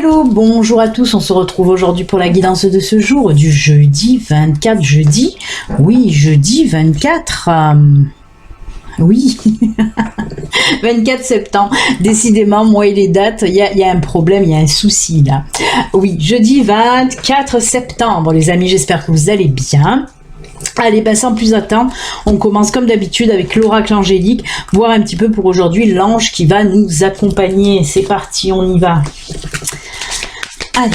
Hello, bonjour à tous, on se retrouve aujourd'hui pour la guidance de ce jour, du jeudi 24, oui, jeudi 24, oui, 24 septembre, décidément, moi et les dates, il y a un problème, il y a un souci là. Oui, jeudi 24 septembre, les amis, j'espère que vous allez bien. Allez, bah sans plus attendre, on commence comme d'habitude avec l'oracle angélique, voir un petit peu pour aujourd'hui l'ange qui va nous accompagner. C'est parti, on y va. Allez.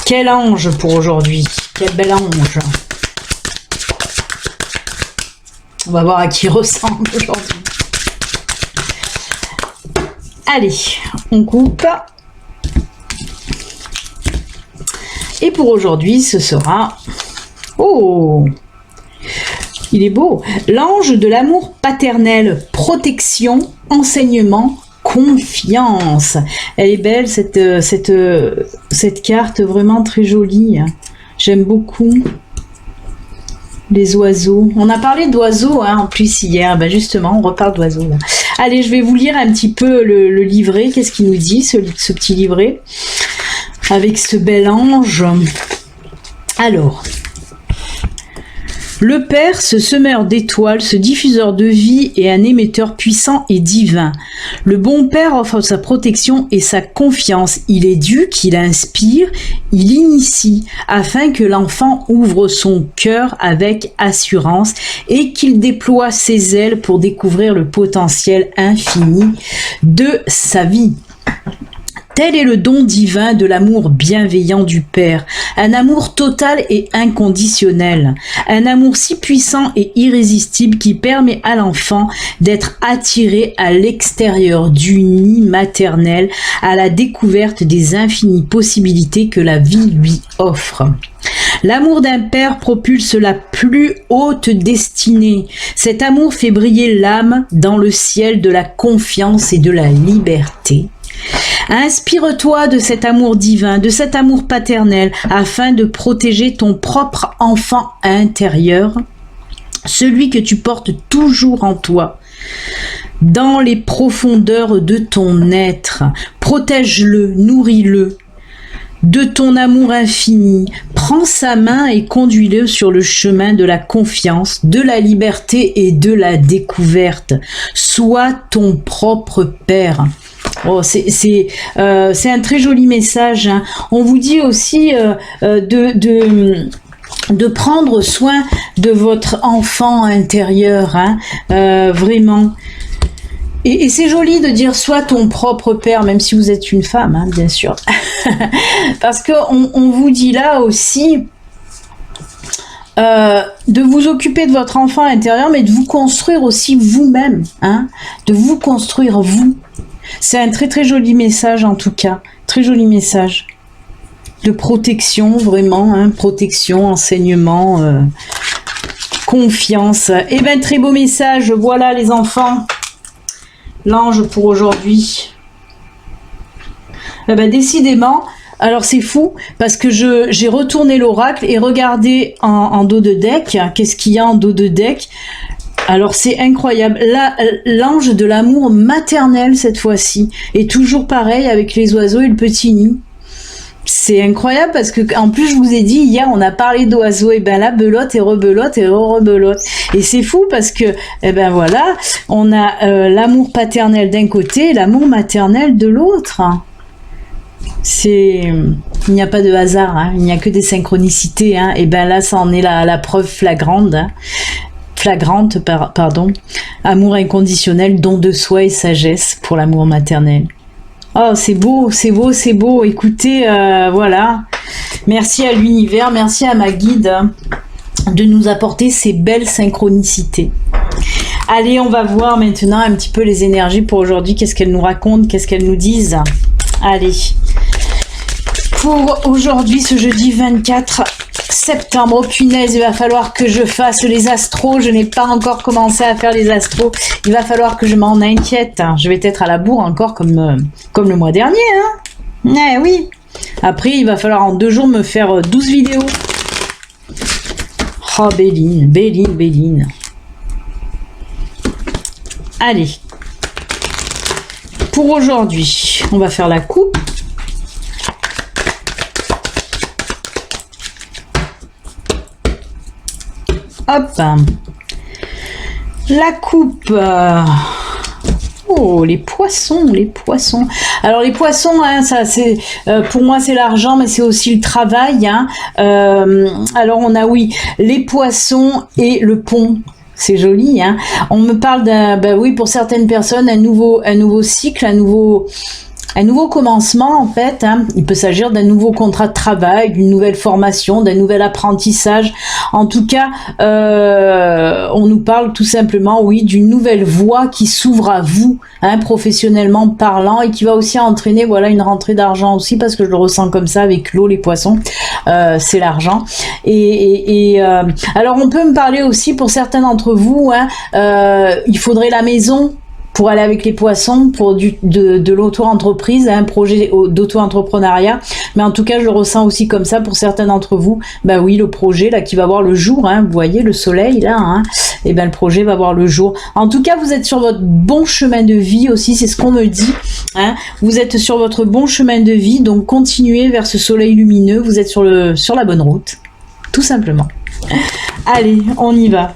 Quel ange pour aujourd'hui? Quel bel ange. On va voir à qui il ressemble aujourd'hui. Allez, on coupe. Et pour aujourd'hui, ce sera... Oh, il est beau. L'ange de l'amour paternel, protection, enseignement, confiance. Elle est belle, cette carte, vraiment très jolie. J'aime beaucoup les oiseaux. On a parlé d'oiseaux en plus hier. Ben justement, on reparle d'oiseaux. Là. Allez, je vais vous lire un petit peu le livret. Qu'est-ce qu'il nous dit, ce petit livret avec ce bel ange. Alors, le Père, ce semeur d'étoiles, ce diffuseur de vie et un émetteur puissant et divin. Le bon Père offre sa protection et sa confiance. Il éduque, il inspire, il initie, afin que l'enfant ouvre son cœur avec assurance et qu'il déploie ses ailes pour découvrir le potentiel infini de sa vie. Tel est le don divin de l'amour bienveillant du Père, un amour total et inconditionnel, un amour si puissant et irrésistible qui permet à l'enfant d'être attiré à l'extérieur du nid maternel, à la découverte des infinies possibilités que la vie lui offre. L'amour d'un père propulse la plus haute destinée. Cet amour fait briller l'âme dans le ciel de la confiance et de la liberté. Inspire-toi de cet amour divin, de cet amour paternel, afin de protéger ton propre enfant intérieur, celui que tu portes toujours en toi, dans les profondeurs de ton être. Protège-le, nourris-le de ton amour infini. Prends sa main et conduis-le sur le chemin de la confiance, de la liberté et de la découverte. Sois ton propre père. Oh, c'est un très joli message. Hein. On vous dit aussi de prendre soin de votre enfant intérieur, hein, vraiment. Et c'est joli de dire sois ton propre père, même si vous êtes une femme, hein, bien sûr. Parce qu'on vous dit là aussi de vous occuper de votre enfant intérieur, mais de vous construire aussi vous-même, hein, de vous construire vous. C'est un très très joli message en tout cas, très joli message de protection vraiment, hein, protection, enseignement, confiance. Et ben très beau message, voilà les enfants, l'ange pour aujourd'hui. Ben, décidément, alors c'est fou parce que j'ai retourné l'oracle et regardé en dos de deck, qu'est-ce qu'il y a en dos de deck. Alors c'est incroyable, là l'ange de l'amour maternel cette fois-ci, et toujours pareil avec les oiseaux et le petit nid. C'est incroyable parce que en plus je vous ai dit hier on a parlé d'oiseaux, et ben là belote et rebelote et rebelote. Et c'est fou parce que eh ben voilà, on a l'amour paternel d'un côté et l'amour maternel de l'autre. Il n'y a pas de hasard, hein, il n'y a que des synchronicités, hein. Et ben là ça en est la preuve flagrante. Hein. Pardon, amour inconditionnel, don de soi et sagesse pour l'amour maternel. Oh, c'est beau, c'est beau, c'est beau. Écoutez, voilà. Merci à l'univers, merci à ma guide de nous apporter ces belles synchronicités. Allez, on va voir maintenant un petit peu les énergies pour aujourd'hui. Qu'est-ce qu'elles nous racontent, qu'est-ce qu'elles nous disent. Allez. Pour aujourd'hui, ce jeudi 24 septembre, oh punaise, il va falloir que je fasse les astros. Je n'ai pas encore commencé à faire les astros. Il va falloir que je m'en inquiète. Je vais être à la bourre encore comme le mois dernier. Hein. Eh oui. Après, il va falloir en 2 jours me faire 12 vidéos. Oh, Béline, Béline, Béline. Allez. pour aujourd'hui, on va faire la coupe. Hop, la coupe. Oh, les poissons, les poissons. Alors les poissons, hein, ça c'est pour moi c'est l'argent, mais c'est aussi le travail. Hein. Alors on a oui les poissons et le pont. C'est joli, hein. On me parle d'un, ben oui, pour certaines personnes, un nouveau cycle, un nouveau commencement en fait. Hein. Il peut s'agir d'un nouveau contrat de travail, d'une nouvelle formation, d'un nouvel apprentissage. En tout cas, on nous parle tout simplement, oui, d'une nouvelle voie qui s'ouvre à vous, hein, professionnellement parlant, et qui va aussi entraîner, voilà, une rentrée d'argent aussi, parce que je le ressens comme ça avec l'eau, les poissons, c'est l'argent. Alors on peut me parler aussi pour certains d'entre vous, hein, il faudrait la maison pour aller avec les poissons, pour de l'auto-entreprise, un projet d'auto-entrepreneuriat. Mais en tout cas, je le ressens aussi comme ça pour certains d'entre vous. Ben oui, le projet là qui va voir le jour, hein, vous voyez le soleil là, hein, et ben le projet va voir le jour. En tout cas, vous êtes sur votre bon chemin de vie aussi, c'est ce qu'on me dit. Hein. Vous êtes sur votre bon chemin de vie, donc continuez vers ce soleil lumineux. Vous êtes sur la bonne route, tout simplement. Allez, on y va.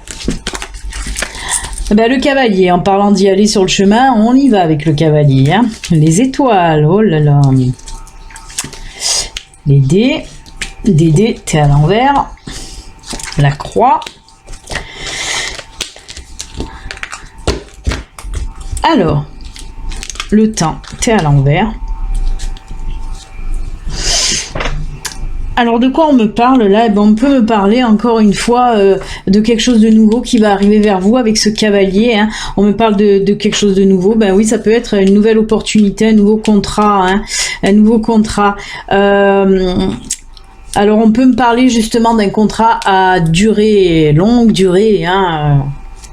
Ben, le cavalier, en parlant d'y aller sur le chemin, on y va avec le cavalier. Hein. Les étoiles, oh là là. Les dés, des dés, t'es à l'envers. La croix. Alors, le temps, t'es à l'envers. Alors de quoi on me parle là? Ben, on peut me parler encore une fois de quelque chose de nouveau qui va arriver vers vous avec ce cavalier. Hein. On me parle de quelque chose de nouveau. Ben oui, ça peut être une nouvelle opportunité, un nouveau contrat. Hein, un nouveau contrat. Alors on peut me parler justement d'un contrat à durée longue, durée, hein,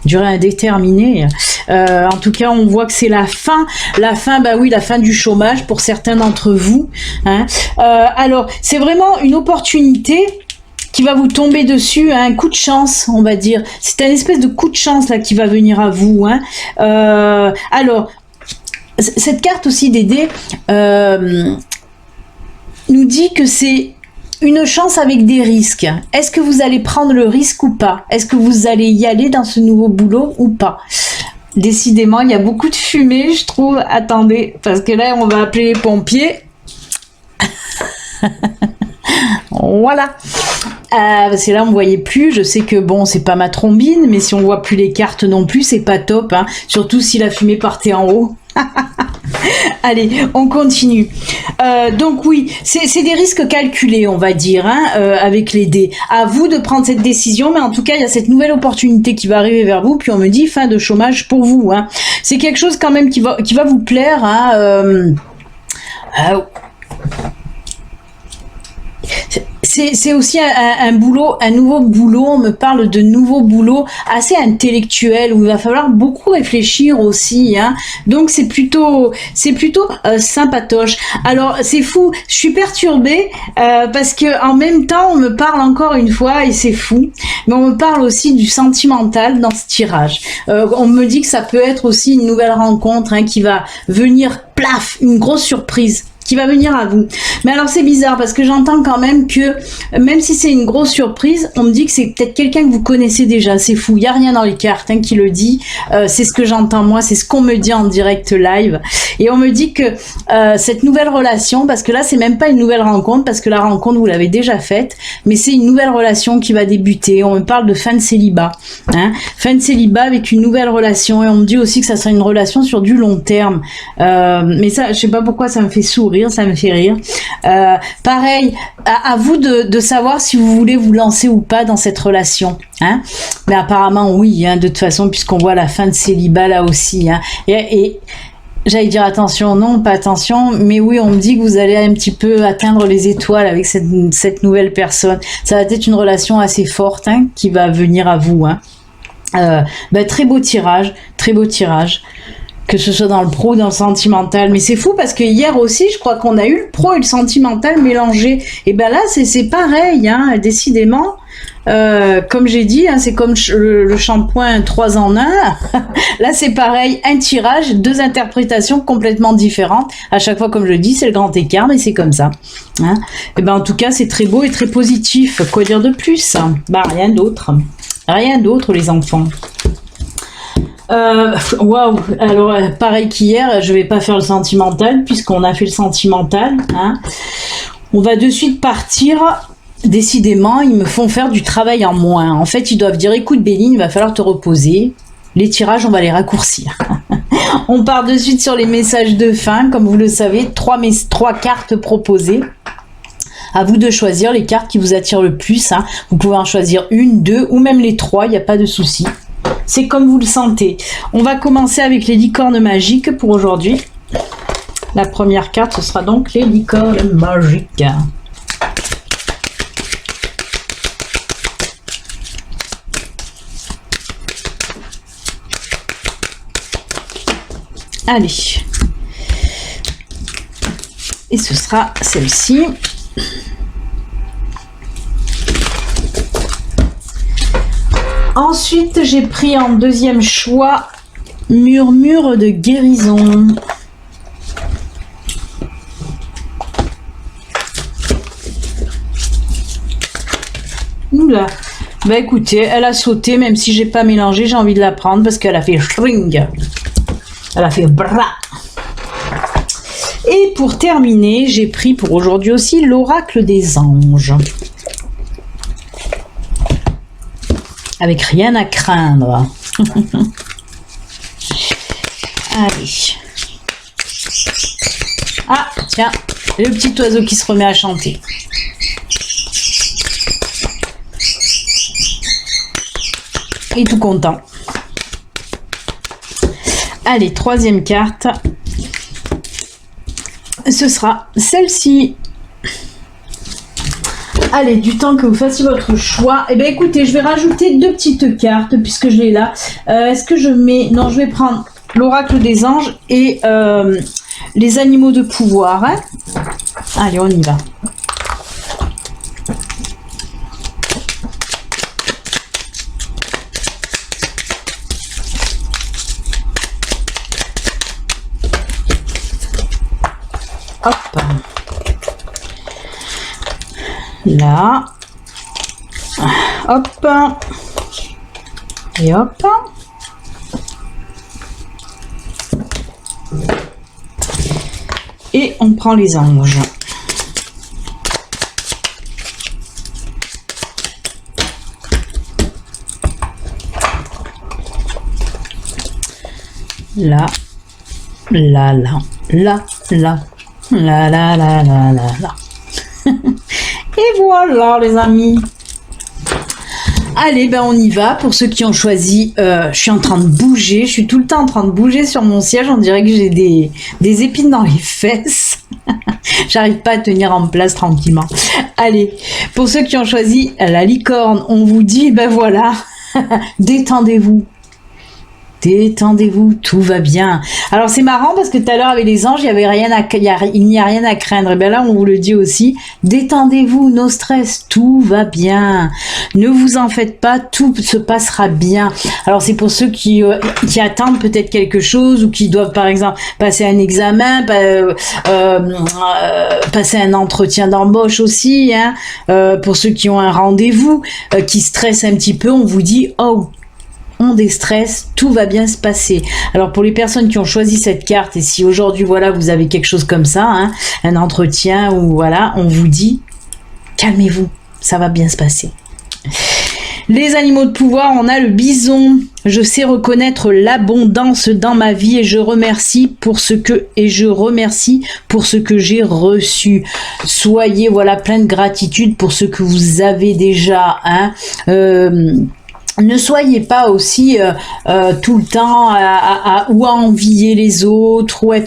durée indéterminée. En tout cas, on voit que c'est la fin, bah oui, la fin du chômage pour certains d'entre vous. Hein. Alors, c'est vraiment une opportunité qui va vous tomber dessus, hein, un coup de chance, on va dire. C'est un espèce de coup de chance là qui va venir à vous. Hein. Alors, cette carte aussi des dés nous dit que c'est une chance avec des risques. Est-ce que vous allez prendre le risque ou pas? Est-ce que vous allez y aller dans ce nouveau boulot ou pas? Décidément, il y a beaucoup de fumée, je trouve. Attendez, parce que là, on va appeler les pompiers. Voilà. Parce que là, on ne voyait plus. Je sais que, bon, c'est pas ma trombine, mais si on voit plus les cartes non plus, c'est pas top. Hein. Surtout si la fumée partait en haut. Allez, on continue. Donc oui, c'est des risques calculés, on va dire, hein, avec les dés. À vous de prendre cette décision, mais en tout cas, il y a cette nouvelle opportunité qui va arriver vers vous, puis on me dit fin de chômage pour vous. Hein. C'est quelque chose quand même qui va vous plaire. Hein, c'est aussi un boulot, un nouveau boulot. On me parle de nouveaux boulots assez intellectuels où il va falloir beaucoup réfléchir aussi. Hein. Donc c'est plutôt sympatoche. Alors c'est fou, je suis perturbée parce que en même temps on me parle encore une fois et c'est fou, mais on me parle aussi du sentimental dans ce tirage. On me dit que ça peut être aussi une nouvelle rencontre, hein, qui va venir, plaf, une grosse surprise qui va venir à vous. Mais alors c'est bizarre parce que j'entends quand même que même si c'est une grosse surprise, on me dit que c'est peut-être quelqu'un que vous connaissez déjà. C'est fou, il n'y a rien dans les cartes, hein, qui le dit. C'est ce que j'entends moi, c'est ce qu'on me dit en direct live. Et on me dit que cette nouvelle relation, parce que là c'est même pas une nouvelle rencontre, parce que la rencontre vous l'avez déjà faite, mais c'est une nouvelle relation qui va débuter. On me parle de fin de célibat, hein, fin de célibat avec une nouvelle relation. Et on me dit aussi que ça sera une relation sur du long terme. Mais ça, je sais pas pourquoi ça me fait sourire. Ça me fait rire. Pareil, à vous de savoir si vous voulez vous lancer ou pas dans cette relation. Hein, mais apparemment oui, hein, de toute façon, puisqu'on voit la fin de célibat là aussi. Hein, et j'allais dire attention, non, pas attention, mais oui, on me dit que vous allez un petit peu atteindre les étoiles avec cette nouvelle personne. Ça va être une relation assez forte, hein, qui va venir à vous. Hein. Très beau tirage, très beau tirage. Que ce soit dans le pro ou dans le sentimental. Mais c'est fou parce que hier aussi, je crois qu'on a eu le pro et le sentimental mélangés. Et ben là, c'est pareil, hein, décidément. Comme j'ai dit, hein, c'est comme le shampoing 3 en 1. Là, c'est pareil, un tirage, 2 interprétations complètement différentes. À chaque fois, comme je dis, c'est le grand écart, mais c'est comme ça. Hein. Et ben, en tout cas, c'est très beau et très positif. Quoi dire de plus? Bah, rien d'autre. Rien d'autre, les enfants. Waouh, alors pareil qu'hier, je vais pas faire le sentimental puisqu'on a fait le sentimental. Hein. On va de suite partir. Décidément, ils me font faire du travail en moins. En fait, ils doivent dire, écoute Béline, il va falloir te reposer. Les tirages, on va les raccourcir. On part de suite sur les messages de fin. Comme vous le savez, 3 cartes proposées. À vous de choisir les cartes qui vous attirent le plus. Hein. Vous pouvez en choisir 1, 2 ou même les 3, il n'y a pas de souci. C'est comme vous le sentez. On va commencer avec les licornes magiques pour aujourd'hui. La première carte, ce sera donc les licornes magiques. Allez. Et ce sera celle-ci. Ensuite, j'ai pris en deuxième choix Murmure de guérison. Oula. Bah écoutez, elle a sauté, même si j'ai pas mélangé, j'ai envie de la prendre parce qu'elle a fait shring. Elle a fait bra. Et pour terminer, j'ai pris pour aujourd'hui aussi l'oracle des anges. Avec rien à craindre. Allez. Ah, tiens, le petit oiseau qui se remet à chanter. Il est tout content. Allez, troisième carte. Ce sera celle-ci. Allez, du temps que vous fassiez votre choix. Eh bien, écoutez, je vais rajouter 2 petites cartes puisque je l'ai là. Est-ce que je mets... Non, je vais prendre l'oracle des anges et les animaux de pouvoir. Hein. Allez, on y va. Hop. Là. Hop. Et hop. Et on prend les anges. Là. Là, là. Là, là. Là, là, là, là, là, là. Et voilà, les amis. Allez, ben on y va. Pour ceux qui ont choisi, je suis en train de bouger. Je suis tout le temps en train de bouger sur mon siège. On dirait que j'ai des épines dans les fesses. J'arrive pas à tenir en place tranquillement. Allez, pour ceux qui ont choisi la licorne, on vous dit, ben voilà, détendez-vous. Détendez-vous, tout va bien. Alors c'est marrant parce que tout à l'heure avec les anges, il n'y a rien à craindre. Et bien là, on vous le dit aussi, détendez-vous, no stress, tout va bien. Ne vous en faites pas, tout se passera bien. Alors c'est pour ceux qui attendent peut-être quelque chose ou qui doivent par exemple passer un examen, passer un entretien d'embauche aussi. Hein, pour ceux qui ont un rendez-vous, qui stressent un petit peu, on vous dit, oh, on déstresse, tout va bien se passer. Alors pour les personnes qui ont choisi cette carte, et si aujourd'hui voilà vous avez quelque chose comme ça, hein, un entretien ou voilà, on vous dit calmez-vous, ça va bien se passer. Les animaux de pouvoir, on a le bison. Je sais reconnaître l'abondance dans ma vie et je remercie pour ce que j'ai reçu. Soyez voilà plein de gratitude pour ce que vous avez déjà, hein. ne soyez pas aussi tout le temps ou à envier les autres ou à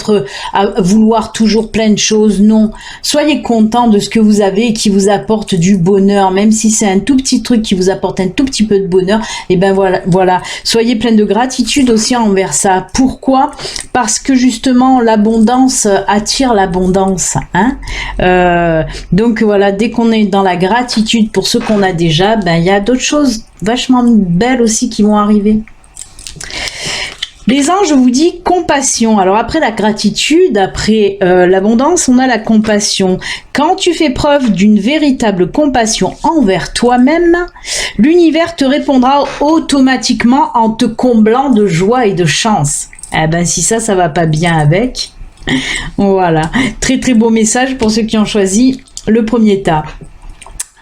vouloir toujours plein de choses. Non, soyez content de ce que vous avez et qui vous apporte du bonheur, même si c'est un tout petit truc qui vous apporte un tout petit peu de bonheur. Et ben voilà. Soyez plein de gratitude aussi envers ça. Pourquoi? Parce que justement l'abondance attire l'abondance. Donc voilà, dès qu'on est dans la gratitude pour ce qu'on a déjà, ben il y a d'autres choses vachement belles aussi qui vont arriver. Les anges vous dit compassion. Alors après la gratitude, après l'abondance, on a la compassion. Quand tu fais preuve d'une véritable compassion envers toi-même, l'univers te répondra automatiquement en te comblant de joie et de chance. Eh ben si ça va pas bien avec. Voilà. Très très beau message pour ceux qui ont choisi le premier tas.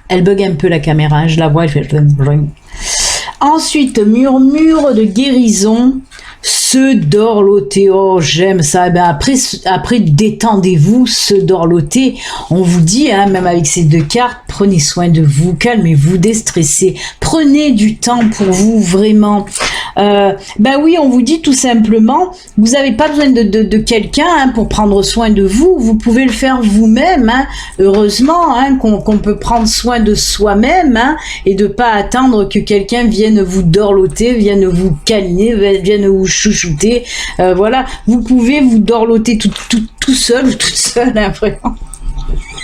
Elle bug un peu la caméra, je la vois, elle fait... Ensuite, murmure de guérison, se dorloter. Oh, j'aime ça. Ben après détendez-vous, se dorloter. On vous dit, même avec ces deux cartes, prenez soin de vous, calmez-vous, déstressez. Prenez du temps pour vous, vraiment. Ben oui, on vous dit tout simplement, vous n'avez pas besoin de quelqu'un pour prendre soin de vous. Vous pouvez le faire vous-même. Heureusement qu'on peut prendre soin de soi-même et de pas attendre que quelqu'un vienne vous dorloter, vienne vous câliner, vienne vous chouchouter. Voilà, vous pouvez vous dorloter tout seul ou toute seule, vraiment.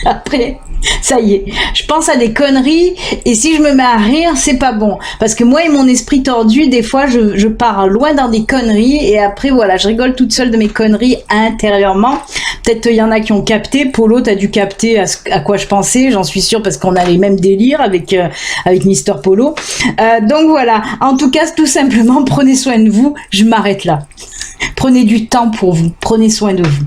Après, ça y est, je pense à des conneries et si je me mets à rire, c'est pas bon. Parce que moi et mon esprit tordu, des fois, je pars loin dans des conneries et après, voilà, je rigole toute seule de mes conneries intérieurement. Peut-être il y en a qui ont capté. Polo, t'as dû capter à quoi je pensais, j'en suis sûre, parce qu'on a les mêmes délires avec Mister Polo. Donc voilà, en tout cas, tout simplement, prenez soin de vous. Je m'arrête là. Prenez du temps pour vous. Prenez soin de vous.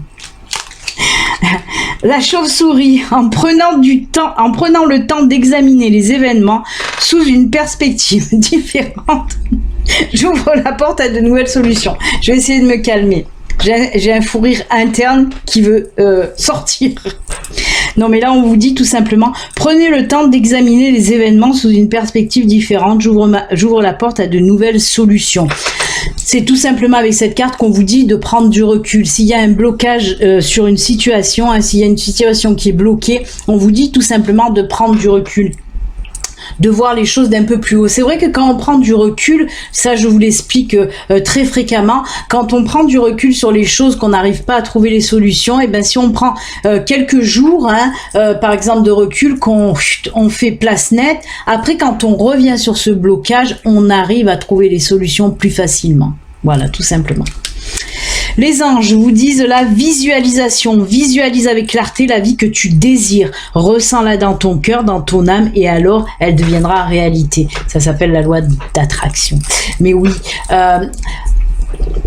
La chauve-souris, en prenant le temps d'examiner les événements sous une perspective différente, j'ouvre la porte à de nouvelles solutions. Je vais essayer de me calmer. J'ai un fou rire interne qui veut sortir. Non mais là on vous dit tout simplement, prenez le temps d'examiner les événements sous une perspective différente, j'ouvre la porte à de nouvelles solutions. C'est tout simplement avec cette carte qu'on vous dit de prendre du recul. S'il y a un blocage sur une situation, s'il y a une situation qui est bloquée, on vous dit tout simplement de prendre du recul, de voir les choses d'un peu plus haut. C'est vrai que quand on prend du recul, ça je vous l'explique très fréquemment, quand on prend du recul sur les choses, qu'on n'arrive pas à trouver les solutions, et ben si on prend quelques jours, par exemple de recul, qu'on fait place nette, après quand on revient sur ce blocage, on arrive à trouver les solutions plus facilement. Voilà, tout simplement. Les anges vous disent la visualisation. Visualise avec clarté la vie que tu désires. Ressens-la dans ton cœur, dans ton âme, et alors elle deviendra réalité. Ça s'appelle la loi d'attraction. Mais oui,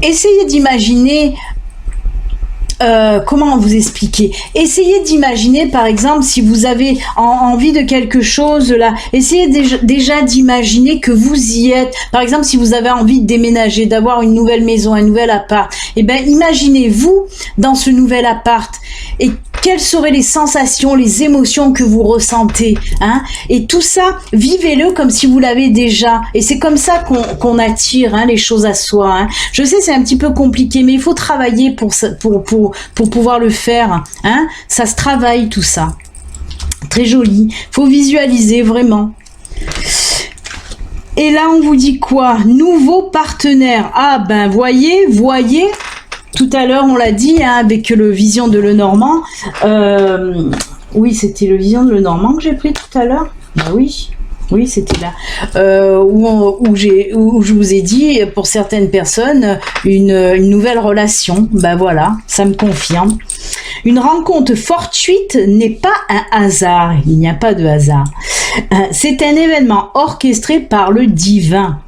essayez d'imaginer... comment vous expliquer? Essayez d'imaginer, par exemple, si vous avez envie de quelque chose là, essayez déjà d'imaginer que vous y êtes. Par exemple, si vous avez envie de déménager, d'avoir une nouvelle maison, un nouvel appart, et ben imaginez-vous dans ce nouvel appart et quelles seraient les sensations, les émotions que vous ressentez, et tout ça, vivez-le comme si vous l'avez déjà. Et c'est comme ça qu'on attire les choses à soi. Je sais, c'est un petit peu compliqué, mais il faut travailler pour pouvoir le faire. Ça se travaille tout ça. Très joli. Faut visualiser vraiment. Et là, on vous dit quoi? Nouveau partenaire. Ah ben, voyez. Tout à l'heure, on l'a dit, avec le Vision de Lenormand. Oui, c'était le Vision de Lenormand que j'ai pris tout à l'heure. Bah oui. Oui, c'était là où je vous ai dit, pour certaines personnes, une nouvelle relation. Ben voilà, ça me confirme. Une rencontre fortuite n'est pas un hasard. Il n'y a pas de hasard. C'est un événement orchestré par le divin.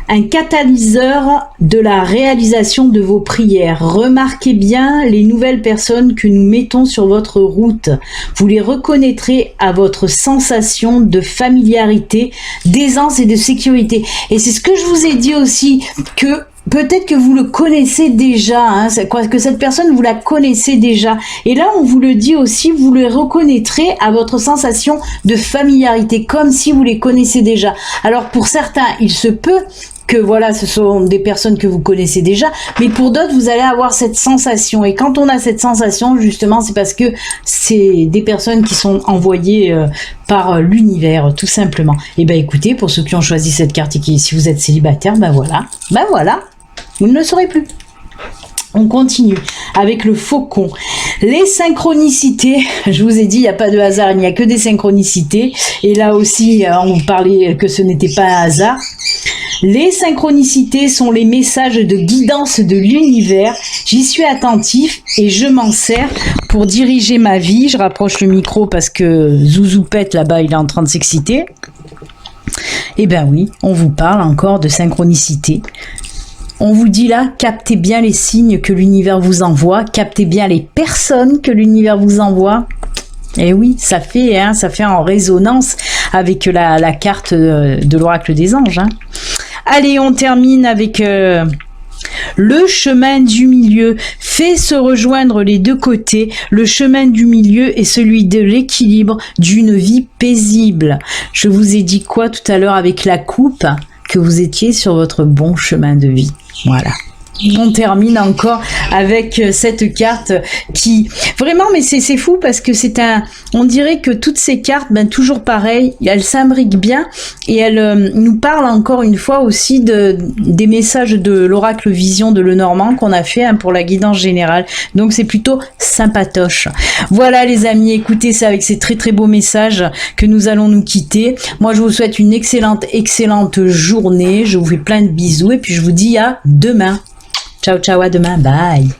Un catalyseur de la réalisation de vos prières. Remarquez bien les nouvelles personnes que nous mettons sur votre route. Vous les reconnaîtrez à votre sensation de familiarité, d'aisance et de sécurité. Et c'est ce que je vous ai dit aussi, que peut-être que vous le connaissez déjà, hein, que cette personne, vous la connaissez déjà. Et là, on vous le dit aussi, vous le reconnaîtrez à votre sensation de familiarité, comme si vous les connaissez déjà. Alors, pour certains, il se peut que voilà, ce sont des personnes que vous connaissez déjà, mais pour d'autres, vous allez avoir cette sensation. Et quand on a cette sensation, justement, c'est parce que c'est des personnes qui sont envoyées par l'univers, tout simplement. Et ben écoutez, pour ceux qui ont choisi cette carte et qui, si vous êtes célibataire, ben voilà, vous ne le saurez plus. On continue avec le faucon. Les synchronicités, je vous ai dit, il n'y a pas de hasard, il n'y a que des synchronicités. Et là aussi, on parlait que ce n'était pas un hasard. Les synchronicités sont les messages de guidance de l'univers. J'y suis attentif et je m'en sers pour diriger ma vie. Je rapproche le micro parce que Zouzoupette là-bas, il est en train de s'exciter. Eh ben oui, on vous parle encore de synchronicité. On vous dit là, captez bien les signes que l'univers vous envoie, captez bien les personnes que l'univers vous envoie. Et oui, ça fait en résonance avec la carte de l'oracle des anges. Hein. Allez, on termine avec le chemin du milieu. Fait se rejoindre les deux côtés. Le chemin du milieu est celui de l'équilibre d'une vie paisible. Je vous ai dit quoi tout à l'heure avec la coupe? Que vous étiez sur votre bon chemin de vie. Voilà. On termine encore avec cette carte qui vraiment, mais c'est fou parce que on dirait que toutes ces cartes, toujours pareil, elles s'imbriquent bien et elles nous parlent encore une fois aussi des messages de l'oracle vision de Lenormand qu'on a fait pour la guidance générale. Donc c'est plutôt sympatoche. Voilà les amis, écoutez, c'est avec ces très très beaux messages que nous allons nous quitter. Moi je vous souhaite une excellente journée. Je vous fais plein de bisous et puis je vous dis à demain. Ciao, ciao, à demain, bye.